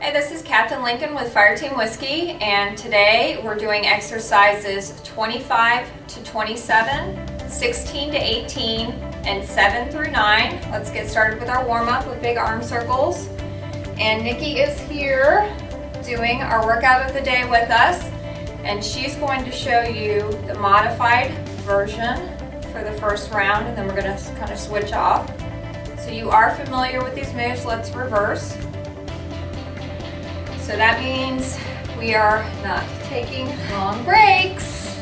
Hey, this is Captain Lincoln with Fireteam Whiskey, and today we're doing exercises 25 to 27, 16 to 18, and 7 through 9. Let's get started with our warm-up with big arm circles. And Nikki is here doing our workout of the day with us, and she's going to show you the modified version for the first round, and then we're going to kind of switch off. So you are familiar with these moves. Let's reverse. So that means we are not taking long breaks.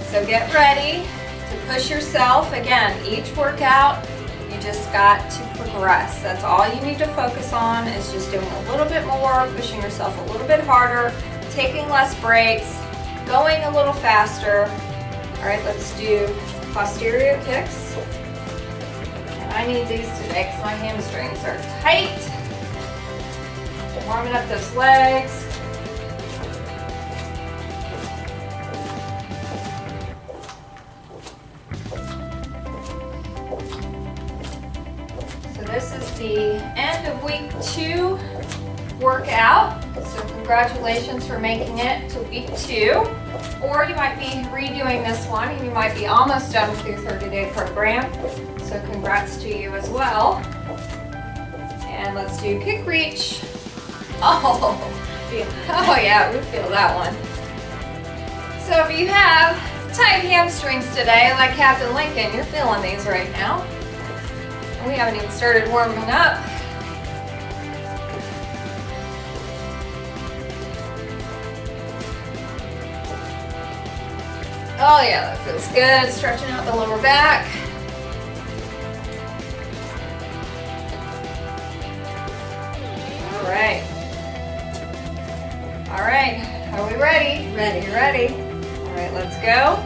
So get ready to push yourself. Again, each workout, you just got to progress. That's all you need to focus on, is just doing a little bit more, pushing yourself a little bit harder, taking less breaks, going a little faster. All right, let's do posterior kicks. And I need these today because my hamstrings are tight. Warming up those legs. So this is the end of week 2 workout. So congratulations for making it to week 2. Or you might be redoing this one and you might be almost done with your 30-day program. So congrats to you as well. And let's do kick reach. Oh yeah, we feel that one. So if you have tight hamstrings today, like Captain Lincoln, you're feeling these right now. And we haven't even started warming up. Oh yeah, that feels good. Stretching out the lower back. All right. All right, are we ready? Ready. You ready? All right, let's go.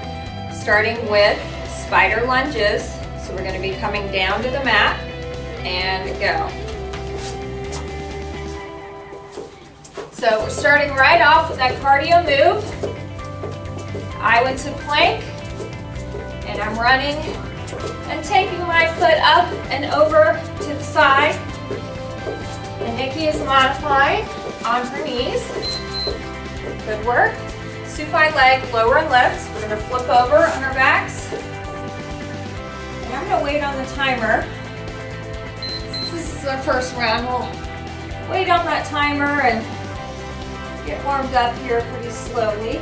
Starting with spider lunges. So we're going to be coming down to the mat and go. So we're starting right off with that cardio move. I went to plank and I'm running and taking my foot up and over to the side. And Nikki is modifying on her knees. Good work. Supine leg, lower and lift. We're going to flip over on our backs. And I'm going to wait on the timer. Since this is our first round, we'll wait on that timer and get warmed up here pretty slowly.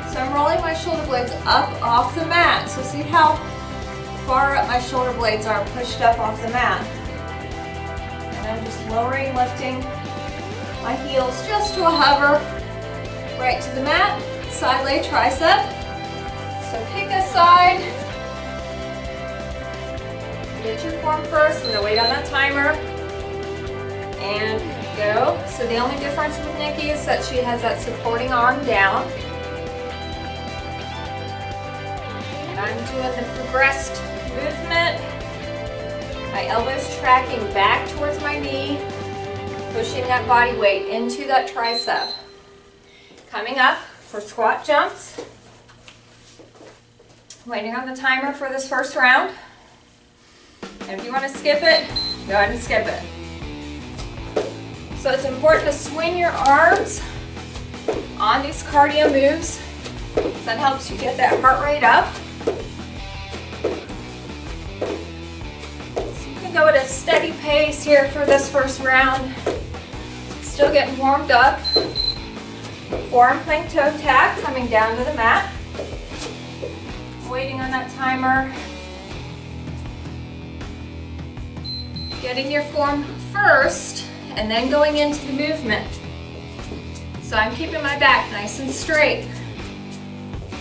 So I'm rolling my shoulder blades up off the mat. So see how far up my shoulder blades are pushed up off the mat. And I'm just lowering, lifting my heels just to a hover. Right to the mat, side lay tricep. So pick a side. Get your form first. I'm going to wait on that timer. And go. So the only difference with Nikki is that she has that supporting arm down. And I'm doing the progressed movement. My elbows tracking back towards my knee, pushing that body weight into that tricep. Coming up for squat jumps. Waiting on the timer for this first round. And if you want to skip it, go ahead and skip it. So it's important to swing your arms on these cardio moves. That helps you get that heart rate up. So you can go at a steady pace here for this first round. Still getting warmed up. Forearm plank toe tap, coming down to the mat. Waiting on that timer. Getting your form first and then going into the movement. So I'm keeping my back nice and straight.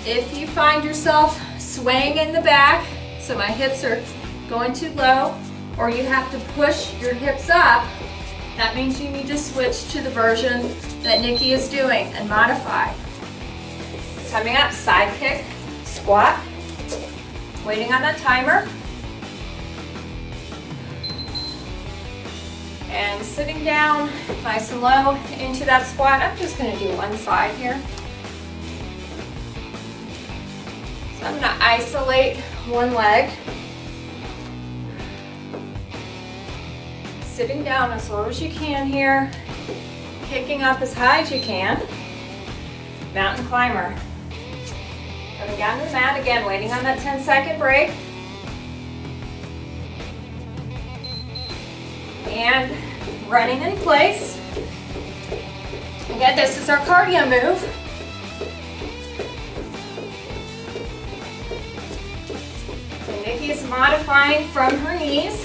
If you find yourself swaying in the back, so my hips are going too low, or you have to push your hips up, that means you need to switch to the version that Nikki is doing and modify. Coming up, side kick, squat. Waiting on that timer. And sitting down nice and low into that squat. I'm just going to do one side here. So I'm going to isolate one leg. Sitting down as low as you can here. Kicking up as high as you can. Mountain climber. Coming down to the mat again, waiting on that 10-second break. And running in place. Again, this is our cardio move. And Nikki is modifying from her knees.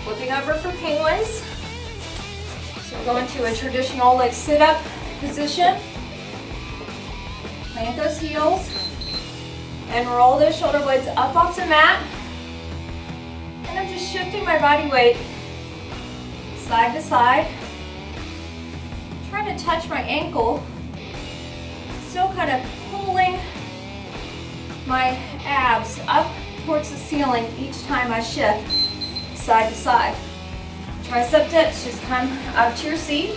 Flipping over for penguins. So we're going to a traditional like sit-up position. Plant those heels and roll those shoulder blades up off the mat. And I'm just shifting my body weight side to side. Trying to touch my ankle. Still kind of pulling my abs up towards the ceiling each time I shift side to side. Tricep dips, just come up to your seat.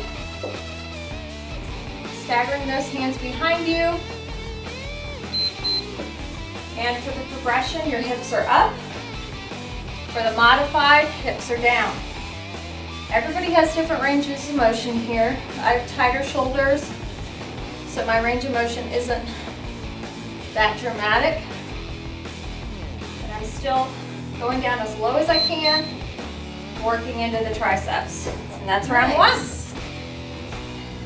Staggering those hands behind you. And for the progression, your hips are up. For the modified, hips are down. Everybody has different ranges of motion here. I have tighter shoulders, so my range of motion isn't that dramatic. But I'm still going down as low as I can, working into the triceps. And that's round one.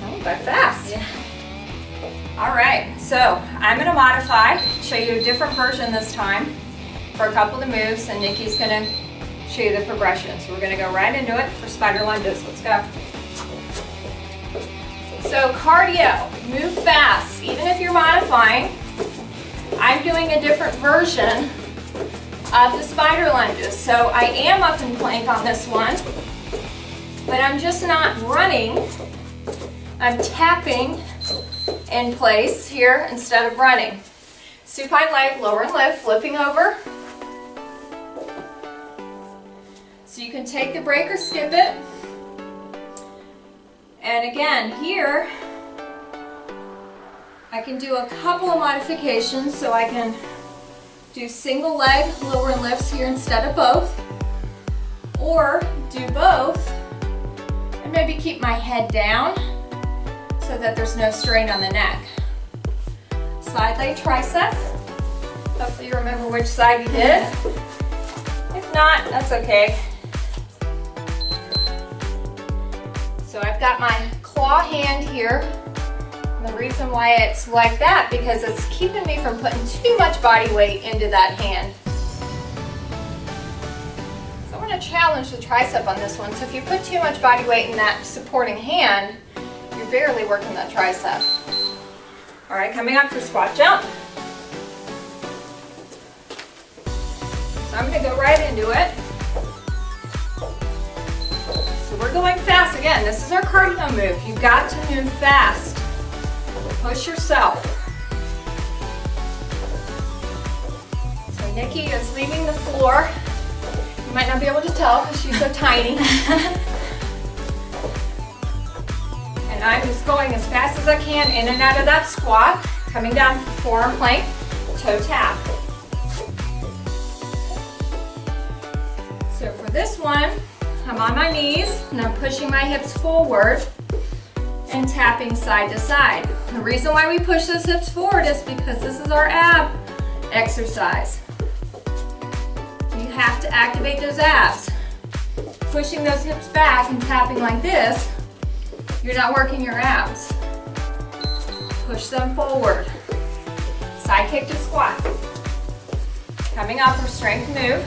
Oh, but fast. Yeah. All right, so I'm gonna modify, show you a different version this time for a couple of the moves, and Nikki's gonna show you the progression. So we're gonna go right into it for spider lunges. Let's go. So cardio, move fast. Even if you're modifying, I'm doing a different version of the spider lunges. So I am up in plank on this one, but I'm just not running. I'm tapping in place here instead of running. Supine leg, lower and lift, flipping over. So you can take the break or skip it. And again, here, I can do a couple of modifications. So I can do single leg, lower and lifts here instead of both. Or do both and maybe keep my head down so that there's no strain on the neck. Side leg tricep. Hopefully you remember which side you did. If not, that's okay. So I've got my claw hand here. And the reason why it's like that, because it's keeping me from putting too much body weight into that hand. So I'm going to challenge the tricep on this one. So if you put too much body weight in that supporting hand, you're barely working that tricep. All right, coming up for squat jump. So I'm going to go right into it. So we're going fast again. This is our cardio move. You've got to move fast. Push yourself. So Nikki is leaving the floor. You might not be able to tell because she's so tiny. And I'm just going as fast as I can in and out of that squat. Coming down for forearm plank, toe tap. So for this one, I'm on my knees and I'm pushing my hips forward and tapping side to side. The reason why we push those hips forward is because this is our ab exercise. You have to activate those abs. Pushing those hips back and tapping like this, you're not working your abs. Push them forward. Side kick to squat. Coming up for strength move.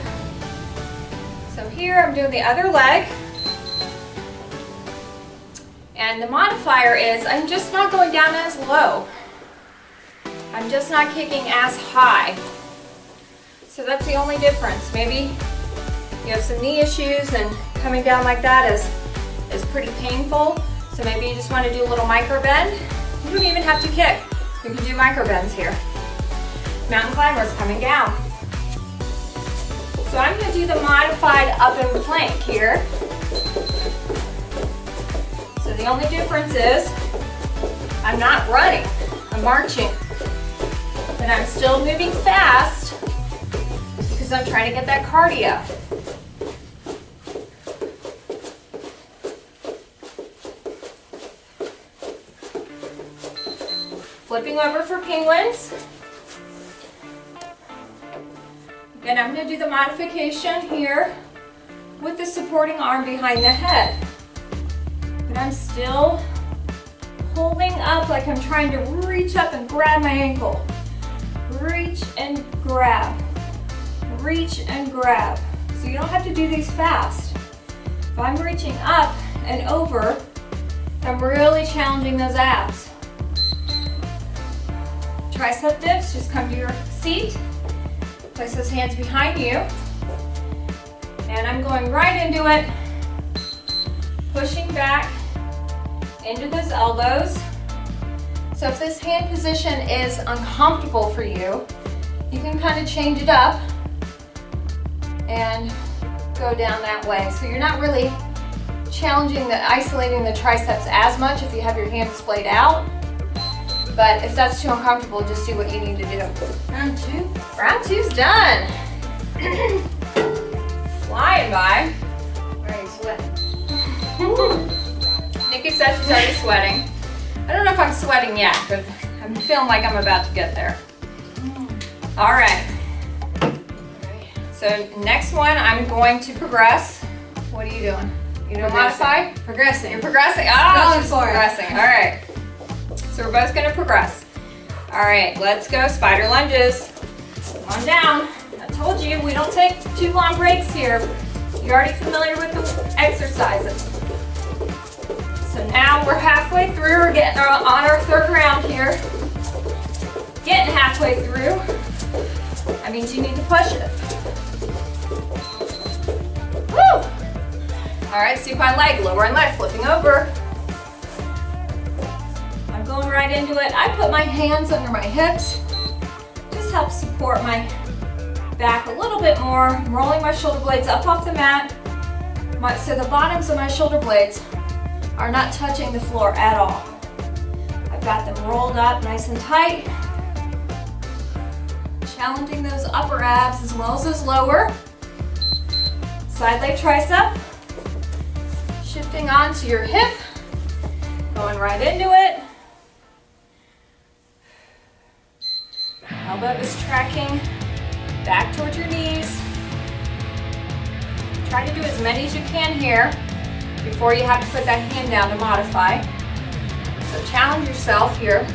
So here I'm doing the other leg. And the modifier is I'm just not going down as low. I'm just not kicking as high. So that's the only difference. Maybe you have some knee issues and coming down like that is pretty painful. So maybe you just want to do a little micro bend. You don't even have to kick. You can do micro bends here. Mountain climbers coming down. So I'm going to do the modified up and plank here. So the only difference is I'm not running, I'm marching. But I'm still moving fast because because I'm trying to get that cardio. Flipping over for penguins. Again, I'm going to do the modification here with the supporting arm behind the head. But I'm still holding up like I'm trying to reach up and grab my ankle. Reach and grab. Reach and grab. So you don't have to do these fast. If I'm reaching up and over, I'm really challenging those abs. Tricep dips, just come to your seat. Place those hands behind you. And I'm going right into it. Pushing back into those elbows. So if this hand position is uncomfortable for you, you can kind of change it up and go down that way. So you're not really isolating the triceps as much if you have your hands splayed out. But if that's too uncomfortable, just do what you need to do. Round two. Round two's done. Flying by. Where are you sweating? Nikki says she's already sweating. I don't know if I'm sweating yet, but I'm feeling like I'm about to get there. All right. So next one, I'm going to progress. What are you doing? You doing modify? Progressing. You're progressing. Oh, she's for it. progressing. All right. So we're both going to progress. All right, let's go spider lunges. Come on down. I told you we don't take too long breaks here. You're already familiar with the exercises. So now we're halfway through. We're getting on our third round here. Getting halfway through. That means you need to push it. Woo! All right, supine leg, lowering leg, flipping over. I'm going right into it. I put my hands under my hips. Just help support my back a little bit more. I'm rolling my shoulder blades up off the mat. So the bottoms of my shoulder blades are not touching the floor at all. I've got them rolled up nice and tight. Challenging those upper abs as well as those lower. Side leg tricep. Shifting onto your hip. Going right into it. Elbow is tracking back towards your knees. Try to do as many as you can here before you have to put that hand down to modify. So challenge yourself here.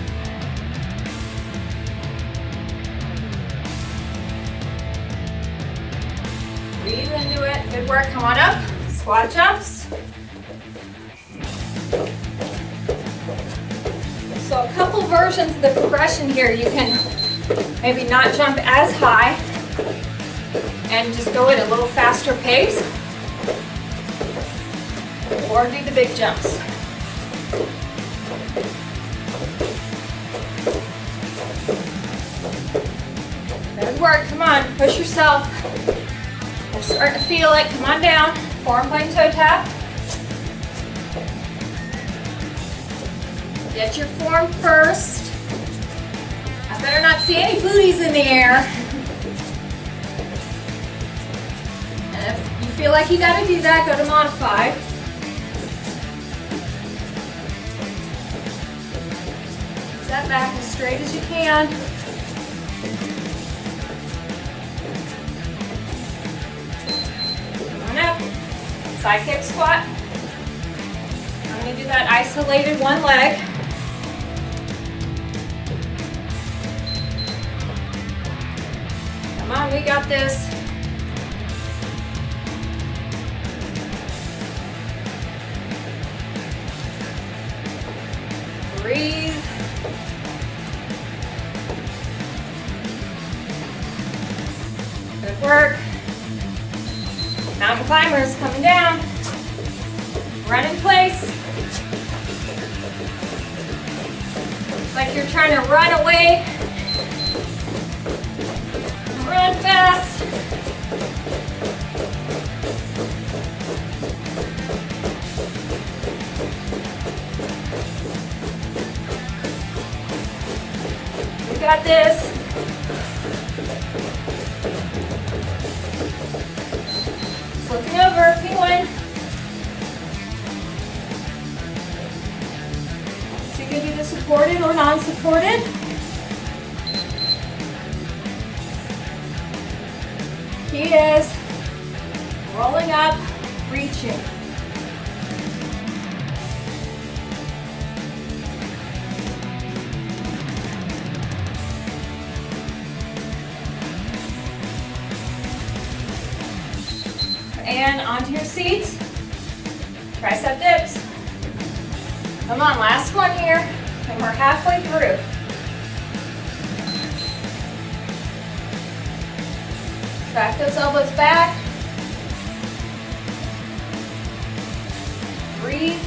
Breathe into it. Good work. Come on up. Squat jumps. So a couple versions of the progression here. You can maybe not jump as high and just go at a little faster pace, or do the big jumps. Good work, come on, push yourself. You're starting to feel it, come on down. Forearm plank toe tap. Get your form first. I better not see any booties in the air. And if you feel like you gotta do that, go to modify. Keep that back as straight as you can. Come on up. Side kick squat. I'm gonna do that isolated one leg. Come on, we got this. Breathe. Good work. Mountain climbers coming down. Run in place. Like you're trying to run away. Run fast. We got this. Flipping over, penguin. So you can do the supported or non-supported. Key is rolling up, reaching. And onto your seats, tricep dips. Come on, last one here, and we're halfway through. Track those elbows back. Breathe.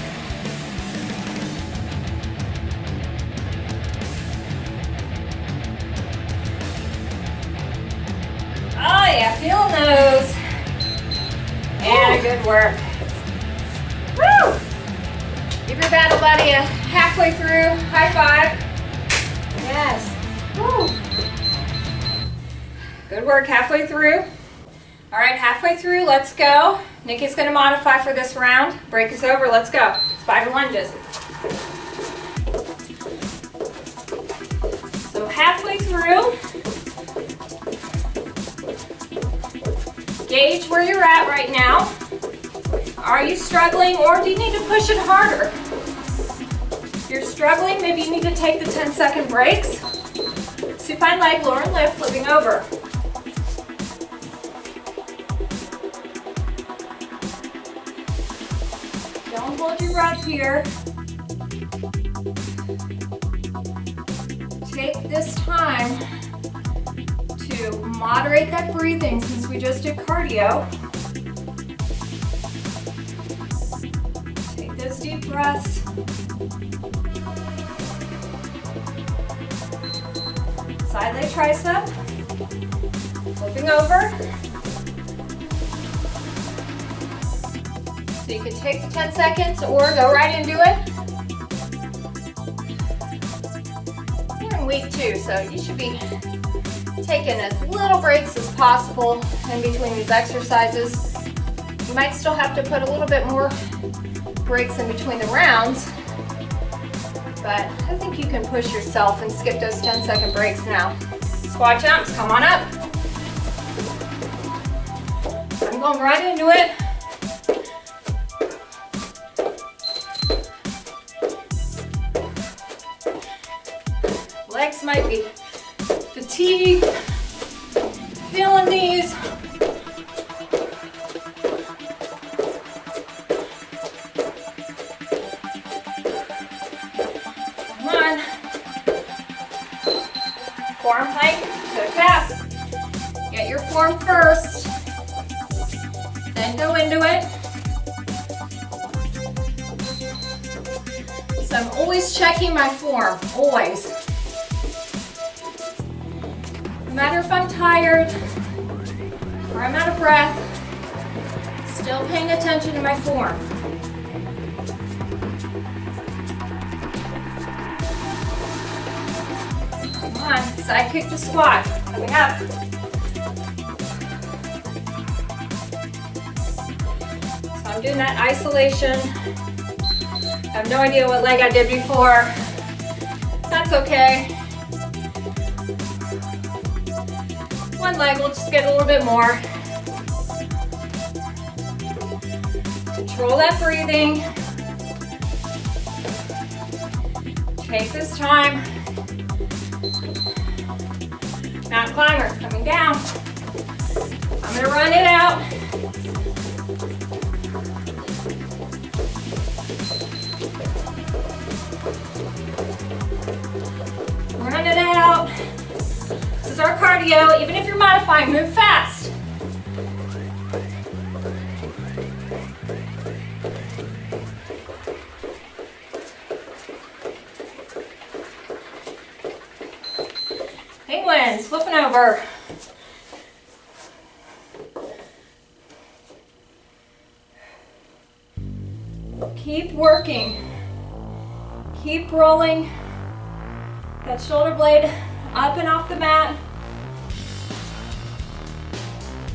Oh yeah, feeling those. And good work. Woo! Give your battle buddy a halfway through high five. Yes. Woo! Good work, halfway through. All right, halfway through, let's go. Nikki's gonna modify for this round. Break is over, let's go. Spider lunges. So halfway through, gauge where you're at right now. Are you struggling or do you need to push it harder? If you're struggling, maybe you need to take the 10-second breaks. Supine leg, lower and lift, flipping over. Don't hold your breath here. Take this time to moderate that breathing since we just did cardio. Take those deep breaths. Side leg tricep. Flipping over. So you can take the 10 seconds or go right into it. You're in week 2, so you should be taking as little breaks as possible in between these exercises. You might still have to put a little bit more breaks in between the rounds, but I think you can push yourself and skip those 10-second breaks now. Squat jumps, come on up. I'm going right into it. Legs might be fatigued, feeling these. Come on. Forearm plank to the calf. Get your form first, then go into it. So I'm always checking my form, always. No matter if I'm tired or I'm out of breath, still paying attention to my form. Come on, side kick to squat, coming up. So I'm doing that isolation. I have no idea what leg I did before. That's okay. One leg, we'll just get a little bit more. Control that breathing. Take this time. Mountain climber, coming down. I'm gonna run it out. Run it out. This is our cardio. Even if you're modifying, move fast. Penguins, flipping over. Keep working. Keep rolling that shoulder blade up and off the mat.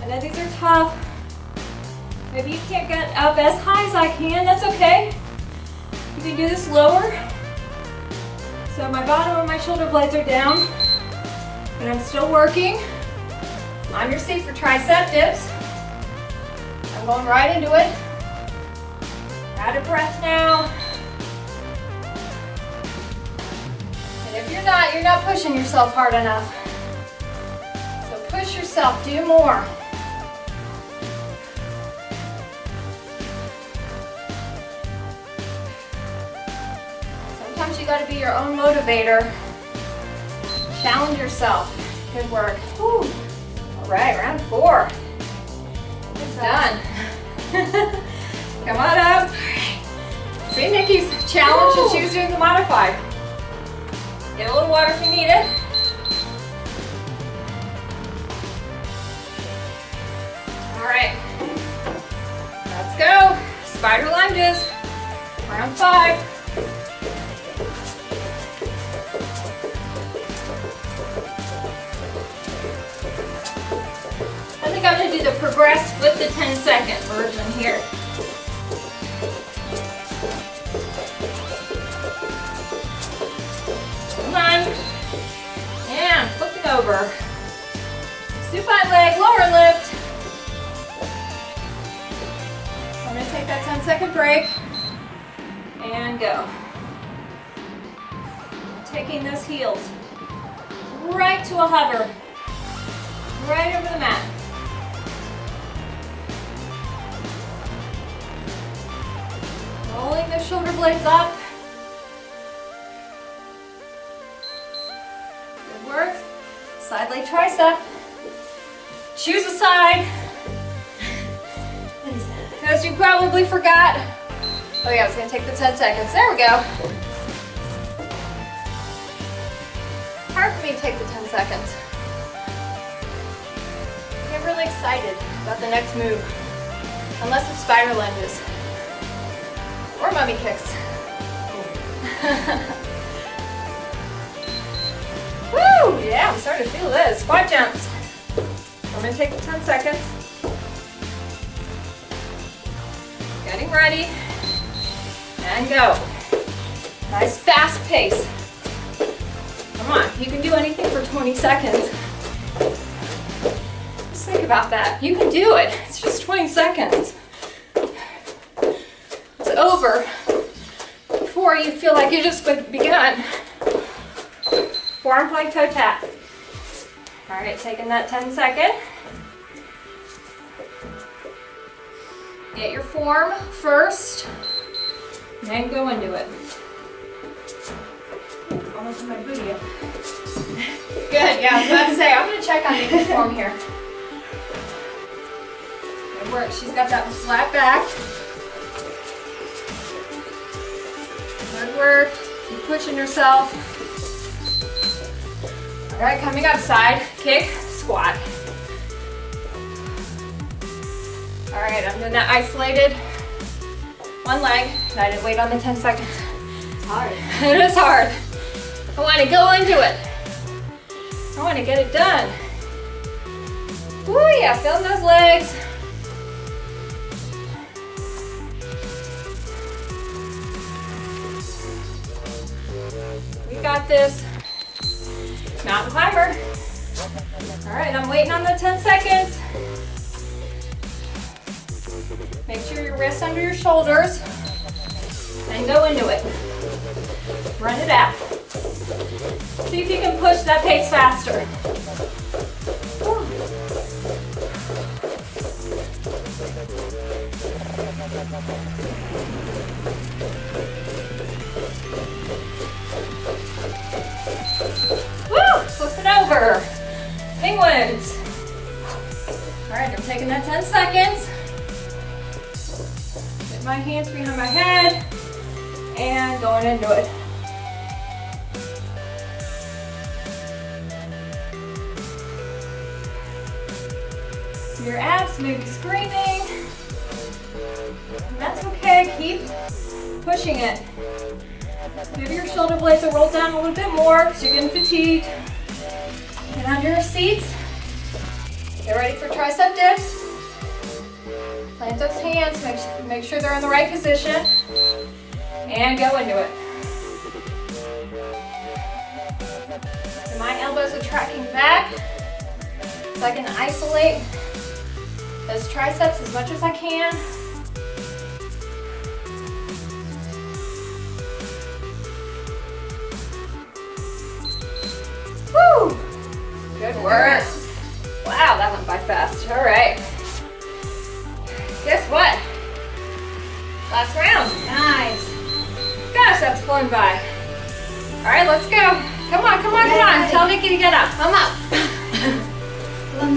I know these are tough. Maybe you can't get up as high as I can, that's okay. You can do this lower. So my bottom of my shoulder blades are down, and I'm still working. On your seat for tricep dips. I'm going right into it. Out of breath now. And if you're not pushing yourself hard enough. So push yourself, do more. Sometimes you gotta be your own motivator. Challenge yourself. Good work. Whew. All right, round 4. It's done. Come on up. See Nikki's challenge and she was doing the modified. Get a little water if you need it. All right, let's go. Spider lunges, round 5. I think I'm gonna do the progress with the 10-second version here. Come on. And flipping over. Supine leg, lower lift. I'm gonna take that 10-second break and go. Taking those heels right to a hover, right over the mat. Rolling the shoulder blades up. Good work. Side leg tricep. Choose a side. As you probably forgot. Oh yeah, I was gonna take the 10 seconds. There we go. Hard for me to take the 10 seconds. I get really excited about the next move. Unless it's spider lunges. Or mummy kicks. Woo! Yeah, I'm starting to feel this. Squat jumps. I'm going to take the 10 seconds. Getting ready. And go. Nice fast pace. Come on, you can do anything for 20 seconds. Just think about that. You can do it. It's just 20 seconds. Over before you feel like you just begun. Forearm plank toe tap. All right, taking that 10 second. Get your form first, then go into it. Almost in my booty up. Good, yeah, I was about to say, I'm gonna check on Nikki's form here. Good work, she's got that flat back. Good work. Keep pushing yourself. All right, coming up, side kick, squat. All right, I'm doing that isolated one leg, and I didn't wait on the 10 seconds. It's hard. It is hard. I want to go into it. I want to get it done. Ooh, yeah, feel those legs. We got this. Mountain climber. All right, I'm waiting on the 10 seconds. Make sure your wrists under your shoulders. Then go into it. Run it out. See if you can push that pace faster. Woo! Flip it over. Penguins. All right, I'm taking that 10 seconds. Get my hands behind my head and going into it. Your abs may be screaming. That's okay, keep pushing it. Maybe your shoulder blades will roll down a little bit more because you're getting fatigued. Get under your seats. Get ready for tricep dips. Plant Plant those hands, make sure they're in the right position, and go into it. So my elbows are tracking back, so I can isolate those triceps as much as I can. Woo! Good work. Wow, that went by fast. All right. Guess what? Last round. Nice. Gosh, that's flown by. All right, let's go. Come on, come on, come on. Tell Nikki to get up. Come up.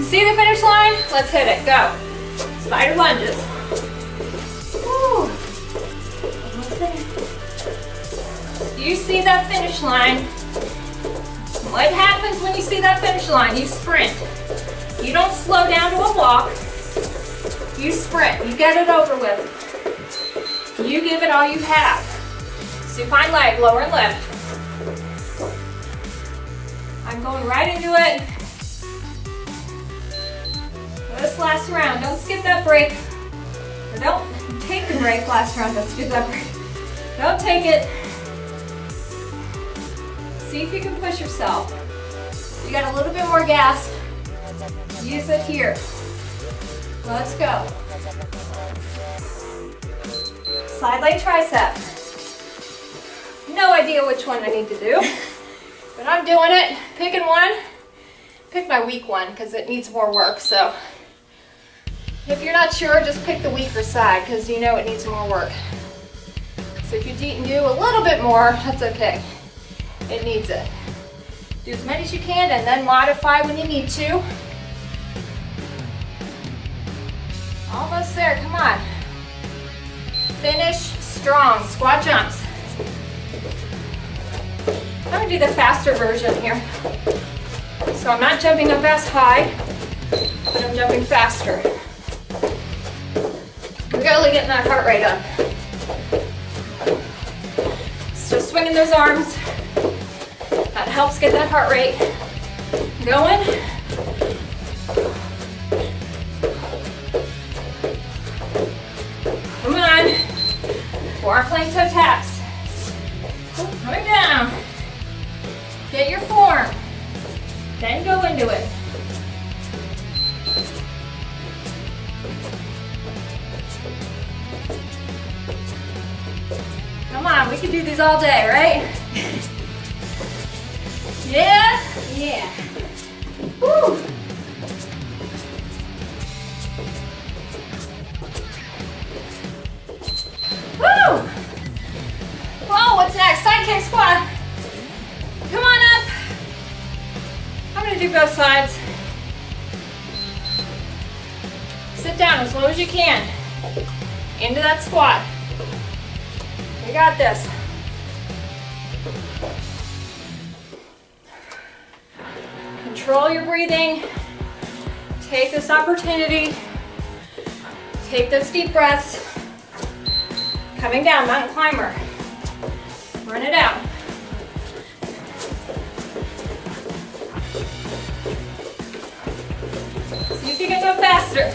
See the finish line? Let's hit it. Go. Spider lunges. Woo. Almost there. You see that finish line. What happens when you see that finish line? You sprint. You don't slow down to a walk. You sprint. You get it over with. You give it all you have. Supine leg, lower and lift. I'm going right into it. This last round, don't skip that break. Or don't take the break last round, don't skip that break. Don't take it. See if you can push yourself. You got a little bit more gas. Use it here. Let's go. Side leg tricep. No idea which one I need to do, but I'm doing it. Picking one. Pick my weak one because it needs more work. So if you're not sure, just pick the weaker side because you know it needs more work. So if you do a little bit more, that's okay. It needs it. Do as many as you can and then modify when you need to. Almost there, come on. Finish strong, squat jumps. I'm gonna do the faster version here. So I'm not jumping up as high, but I'm jumping faster. We're really getting that heart rate up. So swinging those arms. That helps get that heart rate going. Come on. Forearm plank toe taps. Coming down. Get your form. Then go into it. Come on, we can do these all day, right? Yeah? Yeah. Woo! Woo! Whoa, what's next? Side kick squat. Come on up. I'm gonna do both sides. Sit down as low as you can. Into that squat. We got this. Control your breathing. Take this opportunity. Take those deep breaths. Coming down, mountain climber. Run it out. See if you can go faster.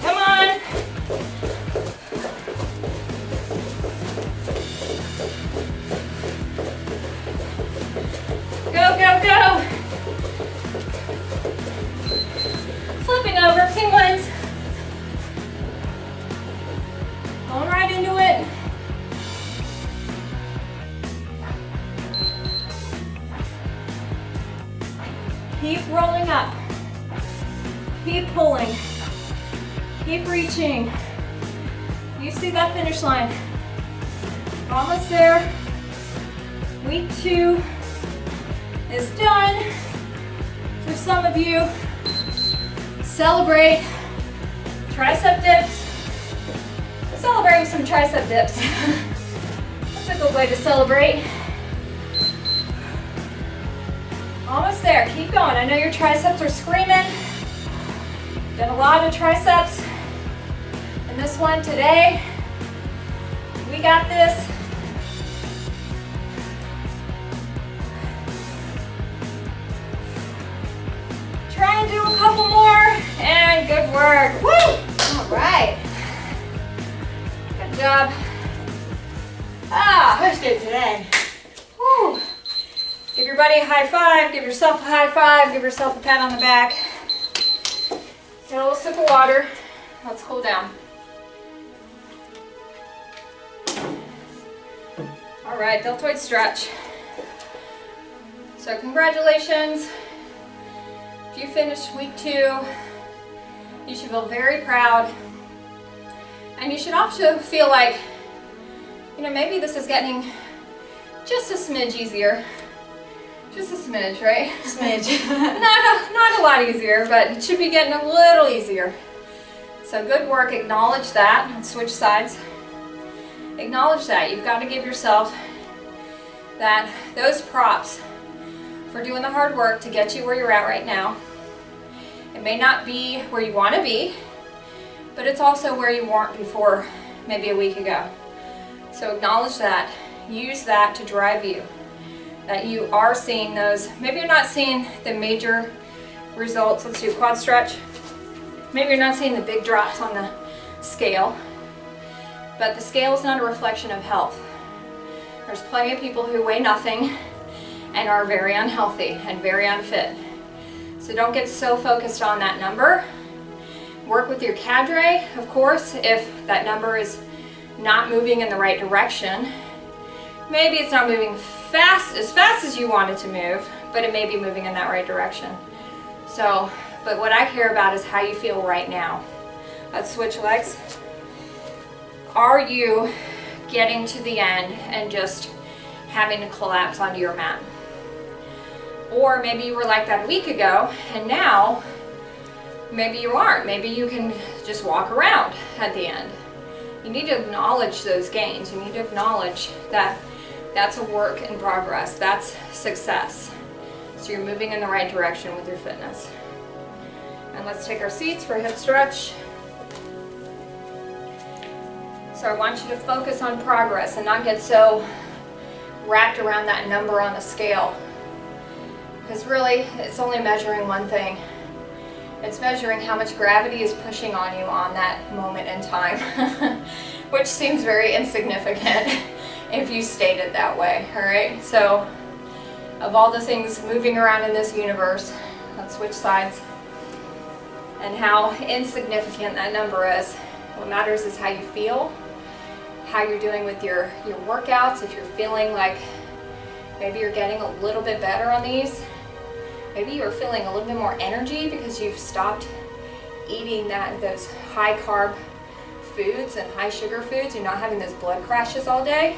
Come on. Go, go, go. Flipping over, penguins. Going right into it. Keep rolling up. Keep pulling. Keep reaching. You see that finish line. Almost there. Week 2 is done. For some of you, celebrate tricep dips. Celebrate with some tricep dips. That's a good way to celebrate. Almost there, keep going. I know your triceps are screaming. Done a lot of triceps. And this one today, we got this. work. Woo! All right. Good job. Pushed it today. Woo. Give your buddy a high five. Give yourself a high five. Give yourself a pat on the back. Get a little sip of water. Let's cool down. All right, deltoid stretch. So congratulations. If you finished week 2, you should feel very proud. And you should also feel like, you know, maybe this is getting just a smidge easier. Just a smidge, right? Smidge. Not a lot easier, but it should be getting a little easier. So good work, acknowledge that. Let's switch sides. Acknowledge that. You've got to give yourself that those props for doing the hard work to get you where you're at right now. It may not be where you want to be, but it's also where you weren't before maybe a week ago. So acknowledge that. Use that to drive you. That you are seeing those. Maybe you're not seeing the major results. Let's do quad stretch. Maybe you're not seeing the big drops on the scale, but the scale is not a reflection of health. There's plenty of people who weigh nothing and are very unhealthy and very unfit. So don't get so focused on that number. Work with your cadre, of course, if that number is not moving in the right direction. Maybe it's not moving as fast as you want it to move, but it may be moving in that right direction. So, but what I care about is how you feel right now. Let's switch legs. Are you getting to the end and just having to collapse onto your mat? Or maybe you were like that a week ago, and now maybe you aren't. Maybe you can just walk around at the end. You need to acknowledge those gains. You need to acknowledge that that's a work in progress. That's success. So you're moving in the right direction with your fitness. And let's take our seats for a hip stretch. So I want you to focus on progress and not get so wrapped around that number on the scale. Because really, it's only measuring one thing. It's measuring how much gravity is pushing on you on that moment in time, which seems very insignificant if you state it that way, all right? So, of all the things moving around in this universe, let's switch sides, and how insignificant that number is. What matters is how you feel, how you're doing with your workouts, if you're feeling like maybe you're getting a little bit better on these. Maybe you're feeling a little bit more energy because you've stopped eating those high carb foods and high sugar foods. You're not having those blood crashes all day.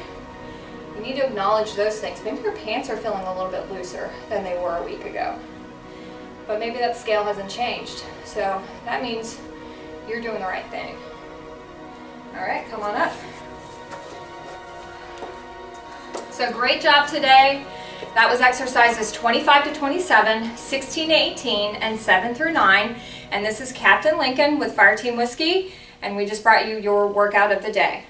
You need to acknowledge those things. Maybe your pants are feeling a little bit looser than they were a week ago. But maybe that scale hasn't changed. So that means you're doing the right thing. All right, come on up. So great job today. That was exercises 25 to 27, 16 to 18, and 7 through 9. And this is Captain Lincoln with Fireteam Whiskey, and we just brought you your workout of the day.